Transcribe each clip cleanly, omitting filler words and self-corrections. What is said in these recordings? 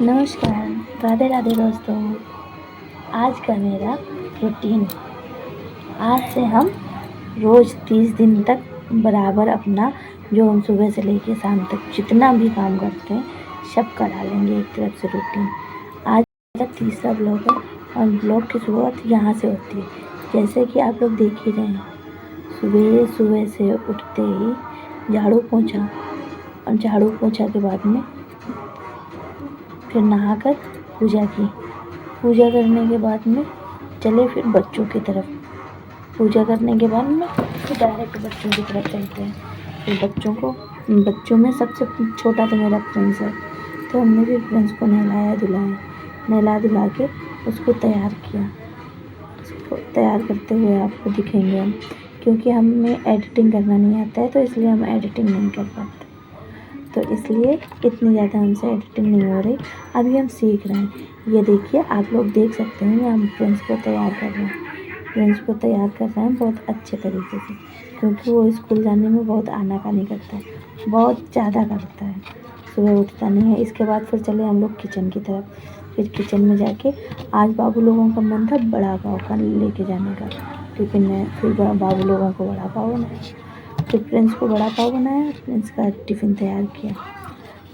नमस्कार, राधे राधे दोस्तों। आज का मेरा रूटीन, आज से हम रोज़ 30 दिन तक बराबर अपना जो हम सुबह से लेके शाम तक जितना भी काम करते हैं सब का डालेंगे एक तरफ से रूटीन। आज मेरा तीसरा ब्लॉग है और ब्लॉग की शुरुआत यहाँ से होती है। जैसे कि आप लोग देख ही रहे हैं, सुबह सुबह से उठते ही झाड़ू पोंछा और झाड़ू पोंछा के बाद में फिर नहाकर पूजा की। पूजा करने के बाद में चले फिर बच्चों की तरफ। पूजा करने के बाद में फिर डायरेक्ट बच्चों की तरफ चलते हैं। फिर बच्चों में सबसे छोटा तो मेरा प्रिंस है, तो हमने भी प्रिंस को नहला धुला के उसको तैयार किया। उसको तैयार करते हुए आपको दिखेंगे हम, क्योंकि हमें एडिटिंग करना नहीं आता है तो इसलिए हम एडिटिंग नहीं कर पाते, तो इसलिए इतनी ज़्यादा हमसे एडिटिंग नहीं हो रही। अभी हम सीख रहे हैं। ये देखिए, आप लोग देख सकते हैं हम प्रिंस को तैयार कर रहे हैं। प्रिंस को तैयार कर रहे हैं बहुत अच्छे तरीके से, क्योंकि वो स्कूल जाने में बहुत आनाकानी करता है, बहुत ज़्यादा करता है, सुबह उठता नहीं है। इसके बाद फिर चले हम लोग किचन की तरफ। फिर किचन में जाके आज बाबू लोगों का मन था बड़ा पाव का लेके जाने का टिफ़िन में। फिर बाबू लोगों को बड़ा पाव बनाया, फिर प्रिंस को बड़ा पाव बनाया, प्रिंस का टिफ़िन तैयार किया।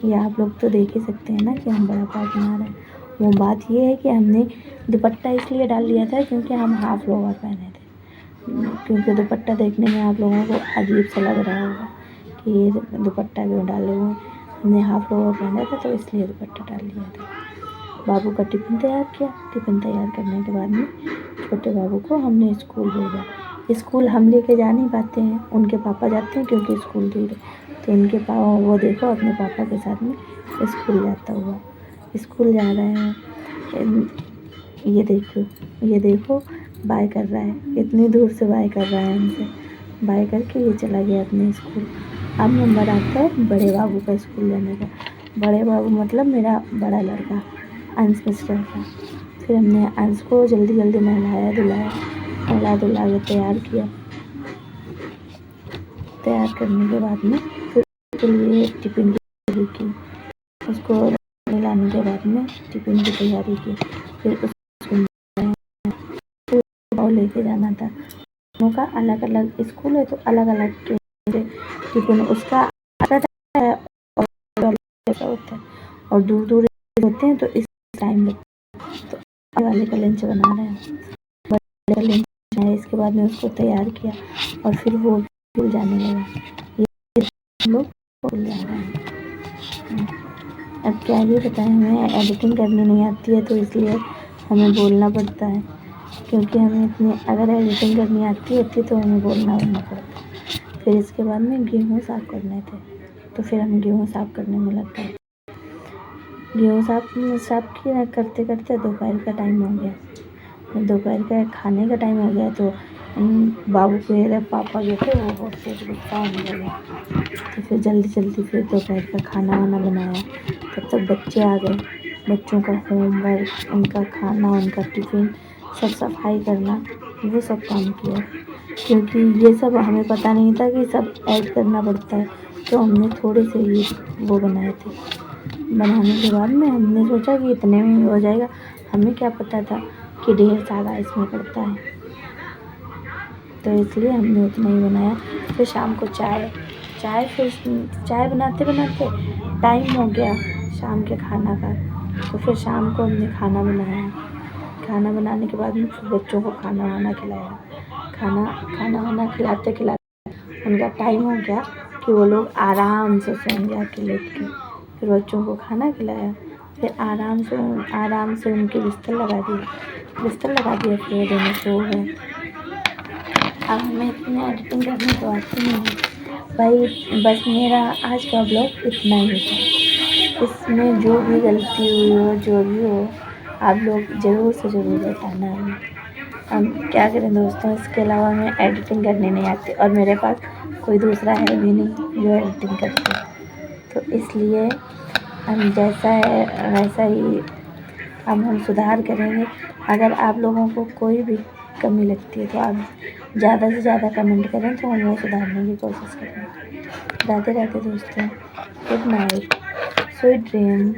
ये आप लोग तो देख ही सकते हैं ना कि हम बड़ा पाव बना रहे हैं। वो बात ये है कि हमने दुपट्टा इसलिए डाल लिया था क्योंकि हम हाफ लोवर पहने थे, क्योंकि दुपट्टा देखने में आप लोगों को अजीब सा लग रहा होगा कि ये दुपट्टा क्यों डाले हुए हैं। हमने हाफ लोवर पहना था तो इसलिए दुपट्टा डाल लिया था। बाबू का टिफ़िन तैयार किया। टिफ़िन तैयार करने के बाद में छोटे बाबू को हमने स्कूल भेजा। स्कूल हम लेके जा नहीं पाते हैं, उनके पापा जाते हैं क्योंकि स्कूल दूर है, तो उनके पापा वो देखो अपने पापा के साथ में स्कूल जाता हुआ। स्कूल जा रहे हैं, ये देखो बाय कर रहा है, इतनी दूर से बाय कर रहा है हमसे। बाय करके ये चला गया अपने स्कूल। अब नंबर आता है बड़े बाबू का स्कूल जाने का। बड़े बाबू मतलब मेरा बड़ा लड़का अंश मिस्टर का। फिर हमने अंश को जल्दी जल्दी नहला धुला के तैयार किया। तैयार करने के बाद में फिर उसके लिए टिफ़िन की तैयारी की। उसको नहलाने के बाद में टिफ़िन की तैयारी की। फिर उसको लेके जाना था। दोनों का अलग अलग स्कूल है तो अलग अलग टिफ़िन उसका होता है और दूर दूर होते हैं तो इस टाइम तो वाले का लंच बना रहे हैं। बड़े लंच बनाया, इसके बाद में उसको तैयार किया और फिर वो स्कूल जाने लगा। ये हम लोग स्कूल जा रहे हैं। अब क्या ही बताएं, हमें एडिटिंग करनी नहीं आती है तो इसलिए हमें बोलना पड़ता है, क्योंकि हमें अगर एडिटिंग करनी आती होती तो हमें बोलना पड़ता। फिर इसके बाद में गेहूँ साफ़ करने थे तो फिर हम गेहूँ साफ़ करने में लग गए। गेहूँ साफ़ किया करते करते दोपहर का टाइम हो गया। दोपहर का खाने का टाइम हो गया तो बाबू के पापा जो थे वो बहुत तेज गुस्सा होने लगे। तो फिर जल्दी फिर दोपहर का खाना वाना बनाया। तब तक बच्चे आ गए। बच्चों का होमवर्क, उनका खाना, उनका टिफ़िन, सब सफाई करना, वो सब काम किया, क्योंकि ये सब हमें पता नहीं था कि सब ऐड करना पड़ता है, तो हमने थोड़े से ही वो बनाए थे। बनाने के बाद में हमने सोचा कि इतने में ही हो जाएगा। हमें क्या पता था कि ढेर सारा इसमें पड़ता है, तो इसलिए हमने उतना ही बनाया। फिर शाम को चाय बनाते बनाते टाइम हो गया शाम के खाना का, तो फिर शाम को हमने खाना बनाया। खाना बनाने के बाद में फिर बच्चों को खाना वाना खिलाया। खाना वाना खिलाते उनका टाइम हो गया कि वो लोग आराम से सोएंगे आके लेट के। फिर बच्चों को खाना खिलाया, फिर आराम से उनके बिस्तर लगा दिया, फिर वो दोनों सो गए। अब हमें इतनी एडिटिंग करनी तो आती नहीं है भाई। बस मेरा आज का ब्लॉग इतना ही था। इसमें जो भी गलती हुई हो, जो भी हो, आप लोग ज़रूर से ज़रूर बताना हमें। हम क्या करें दोस्तों, इसके अलावा हमें एडिटिंग करनी नहीं आती और मेरे पास कोई दूसरा है भी नहीं जो एडिटिंग करते, तो इसलिए हम जैसा है वैसा ही अब हम सुधार करेंगे। अगर आप लोगों को कोई भी कमी लगती है तो आप ज़्यादा से ज़्यादा कमेंट करें तो हम वो सुधारने की कोशिश करेंगे। राधे राधे दोस्तों, गुड नाइट, स्वीट ड्रीम।